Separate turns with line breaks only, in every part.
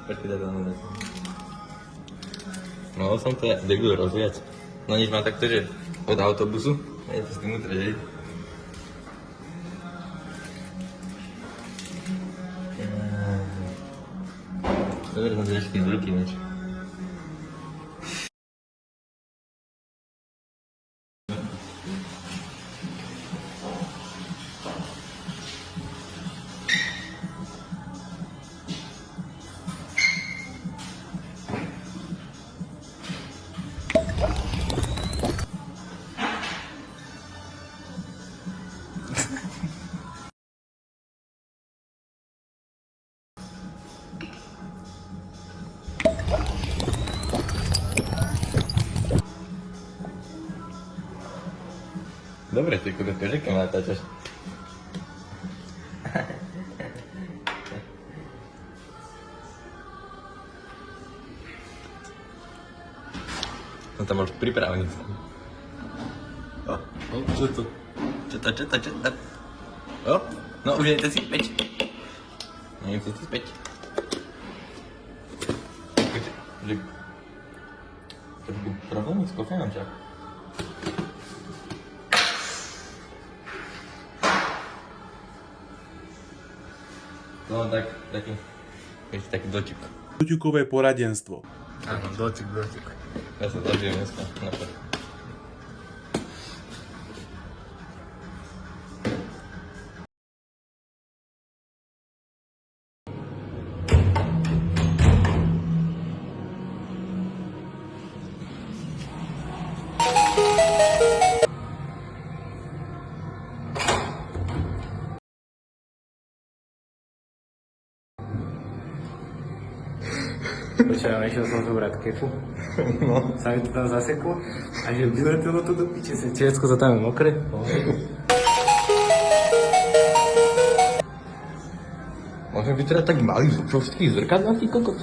Počkej, tak to dať. No som to debil rozviac. No nič mám takto, že od autobusu. Je to s tým útre, že? Dobre som si ešte z ruky niečo. Dobre, ty kúde, že keď natáčaš. No tam máš pripravený. Čo to? Čo to? No už je to si späť. Nie je to si späť. Trošku problémy s kofeínom, čak. No taký dočik.
Doťukové poradenstvo.
Áno, dočik. Ja sa zažijem dneska.
Počkaj, išiel som zobrať kefu. No. Sa mi to tam zaseklo a že vyletelo to do piče, všetko to tam je mokré.
Môžem byť teda tak malý z obrovských zrkadlách, ty kokot?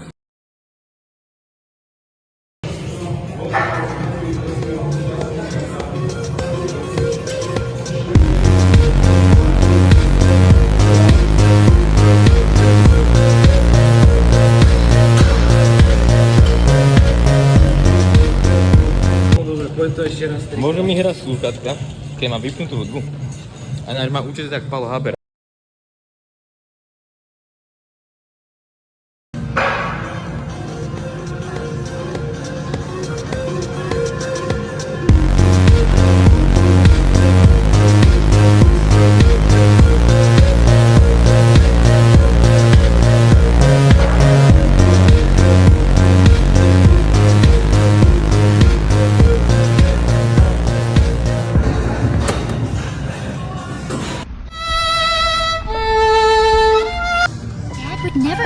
To ešte raz.
Môžem mi hrať slúchatka, keď mám vypnutú hudbu. A náš má určite tak Paolo Haber.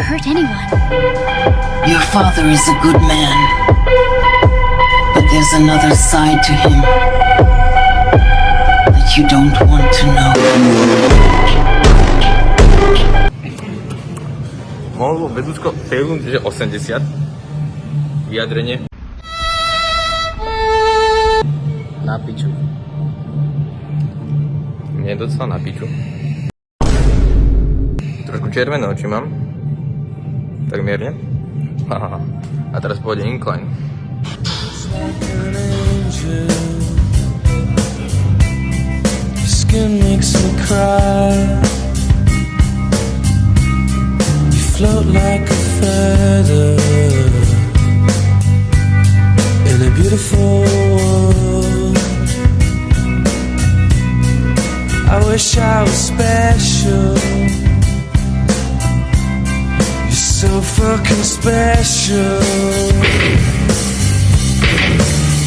Hurt anyone. Your father is a good man, but there's another side to him that you don't want to know.
Mohlo vedúčko failnúť, že 80. Vyjadrenie.
Na piču.
Nie docela na piču. Trošku červené oči mám. Tak mierne. Haha. A teraz pôjde incline.
Skin makes me cry. You float like a feather in a beautiful world. I wish I was special. So fucking special,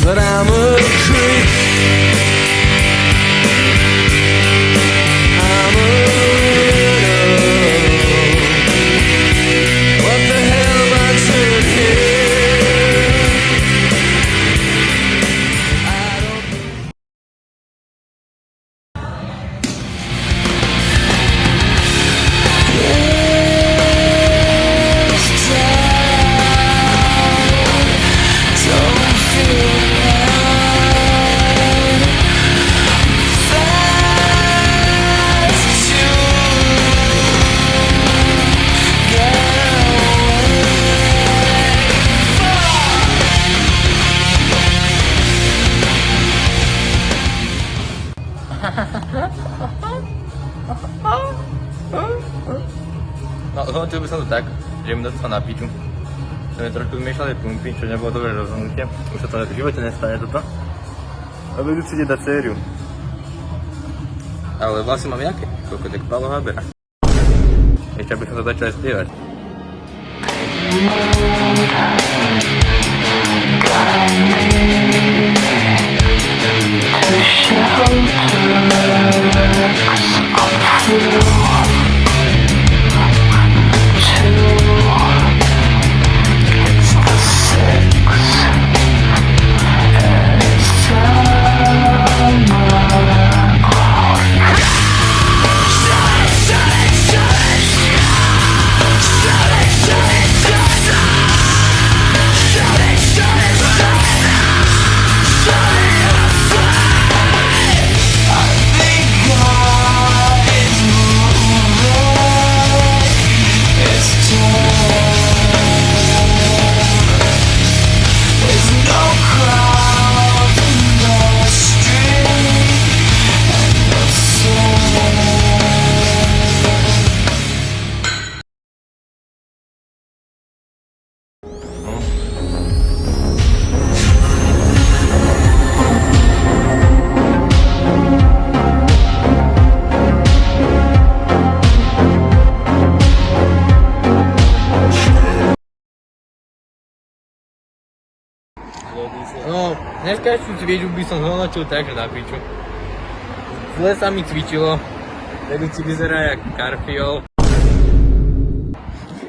but I'm a creep. I'm a widow. What the hell am I doing here? I don't. Don't feel right.
No, zhodnotil by som to tak, že mi dostal na piču. To mi trošku zmiešali pumpy, čo nebolo dobré rozhodnutie. Už sa to v živote nestane toto. A budú si dať sériu. Ale vlasy mám jaké? Koľko tak Paolo Habera. Ešte aby som to začal aj spievať. No, dneskajšiu cvičbu by som zhodnotil tak, že na piču. Zle sa mi cvičilo, vedúci vyzerá jak karfiol.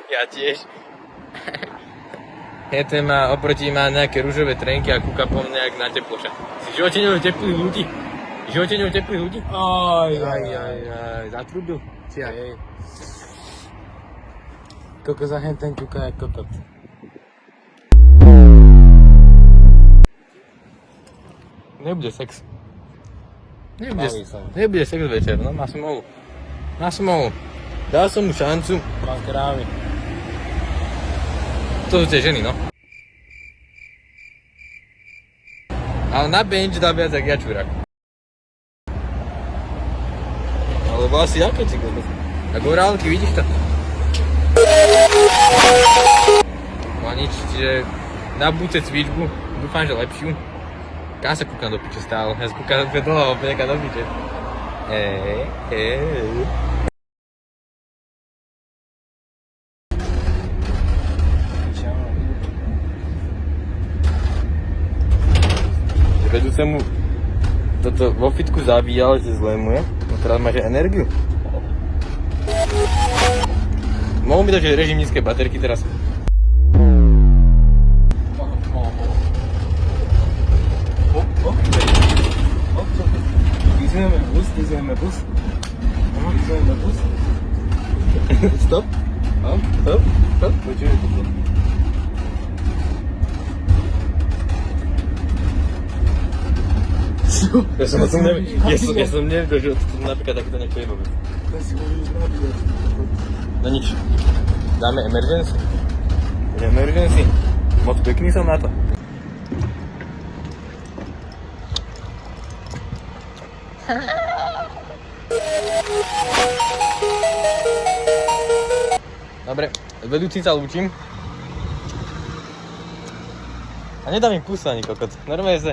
Ja tiež. Hete má oproti má nejaké rúžové trenky a kúka po mne jak na teploša. Si v živote neho teplých ľudí? V živote neho teplých ľudí?
Aj, zatrúbil. Čiak. Koko za hen ten ťuka jak kokot.
Nebude sex. Nebude sex večer, no má smolu. Má smolu. Dal som mu šancu.
Mám krávy.
To sú tie ženy, no. Ale na bench dá viac jak ja čurák. Alebo asi aké si kokos. A gorálky, vidíš to? No nič, čiže na budúce cvičbu, dúfam, že lepšiu. Kam sa kúkam do piče stále? Ja sa kúkam dlho, opäť do piče. Vedúcemu toto vo fitku zabíjal, že zlémuje. No teraz máš energiu. Mohol mi dať, že režim nízke baterky teraz. Vyzveme bus. Stop. Stop. Počujem toto. Ja som nevedel, že to napríklad takýto niečo je vôbec. No nič. Dáme emergency. Emergency. Moc pekný som na to. Dobre, vedúci sa lúčim. A nedám im pusu ani kokot. Normálne sa,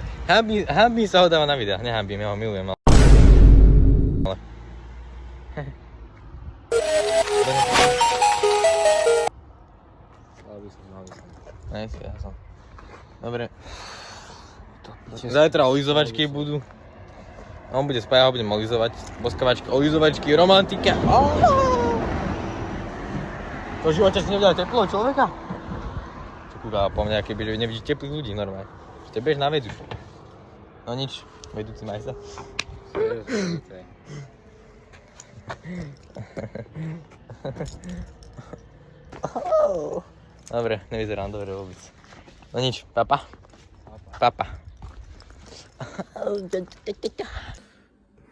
hambím sa ho dáva na videa. Nehambím, ja ho milujem, ale... Nice, ja som. Dobre. Zajtra olizovačky budú. On bude spať, ja ho budem olizovať. Boskavačky, olizovačky, romantika. To v živote si nevidel teplo človeka? Čo kúka po mňa, keby nevidíš teplých ľudí normálne. Ešte bež na vedu. No nič, vedúci maj sa. Dobre, nevyzerám dobre vôbec. No nič, papa. Papa.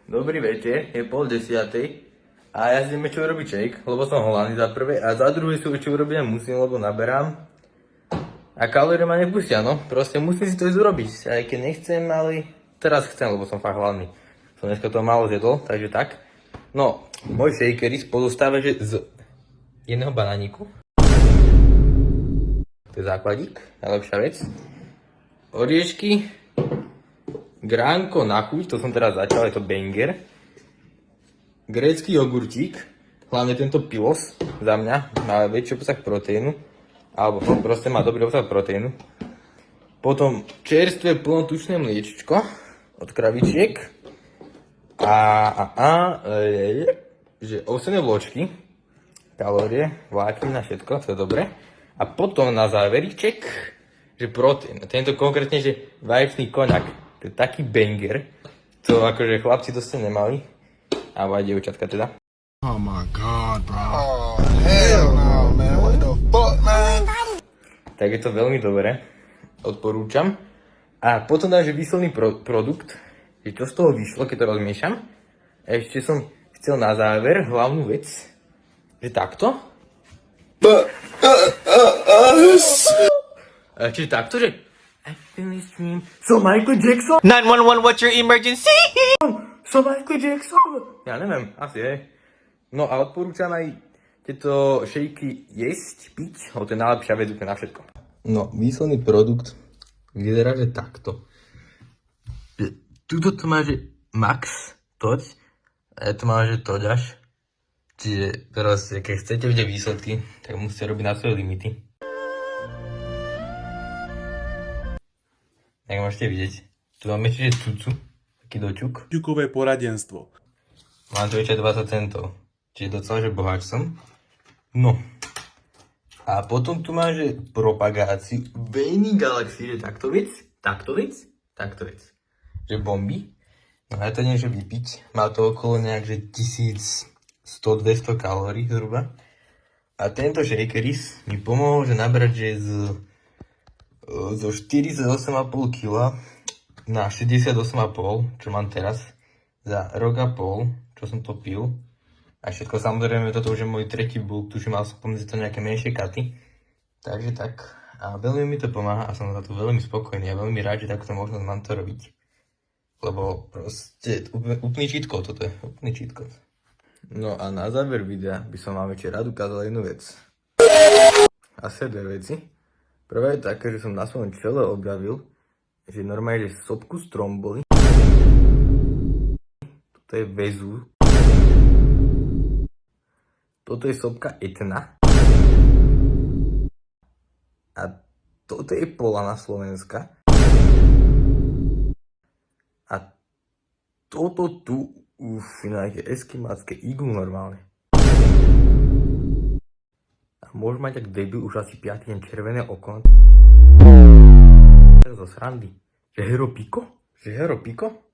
Dobrý večer, je 9:30 a ja si idem čo urobiť shake, lebo som hladný za prvé a za druhé si čo urobiť musím, lebo naberám. A kalórie ma nepustia, no. Proste musím si to ísť urobiť, aj keď nechcem, ale teraz chcem, lebo som fakt hladný. som dneska to málo zjedol, takže tak. No, môj shakeris pozostáva že z jedného banániku. To je základík, najlepšia vec. Oriešky, gránko na chuť, to som teraz začal, je to banger. Grécky jogurtík, hlavne tento pilos za mňa, má väčší obsah proteínu, alebo proste má dobrý obsah proteínu. Potom čerstvé plnotučné mliečičko od kravičiek že ovsené vločky, kalórie, vláknina, všetko, to je dobre. A potom na záveríček, že proteín, tento konkrétne, že vaječný koňak, to je taký banger, to akože chlapci dosť nemali, alebo aj dievčatka teda.
Oh my god, bro. Oh, hell no, man. What the fuck, man?
Tak je to veľmi dobré, odporúčam. A potom dám, že výsledný produkt, že čo z toho vyšlo, keď to rozmiešam. A ešte som chcel na záver hlavnú vec, že takto. Čiže takto, že I feel this dream. So Michael Jackson?
911, what's your emergency?
So Michael Jackson? Ja neviem, asi je. No a odporúčam aj tieto šejky jesť, piť, lebo to je najlepšia vec úplne na všetko. No, výsledný produkt vyzerá, že takto. Tuto to má, že max, toť, a to má, že toť až. Čiže proste, keď chcete vidieť výsledky, tak musíte robiť na svoje limity. Jak môžete vidieť, tu máme ešte cucu, taký dočuk.
Ťukové poradenstvo.
Mám tu ešte 20 centov, čiže docela, že boháč som. No. A potom tu mám, že propagáciu Vejny galaxie, že takto vec. Že bomby. No a ja to neviem, že vypiť. Má to okolo nejak, že 1100-200 kalórií zhruba. A tento shakeris mi pomohol, že nabrať, že zo 48,5 kg na 68,5, čo mám teraz, za rok a pol, čo som to pil. A všetko samozrejme, toto už je môj tretí bulk, tuším, mal som pomedzi to nejaké menšie katy. Takže tak, a veľmi mi to pomáha a som za to veľmi spokojný a veľmi rád, že takto možnosť mám to robiť. Lebo proste úplný cheat code toto je, úplný cheat code. No a na záver videa by som vám ešte rád ukázal jednu vec. Asi dve veci. Prvá je taká, že som na svojom čele objavil, že normálne, že sopku stromboli. Toto je Vezúv. Toto je sopka Etna. A toto je Polana Slovenska. A toto tu už na nejaké eskimácké iglu normálne. A môžem mať tak debil už asi 5. deň červené oko. Zo srandy. Že Hero Pico?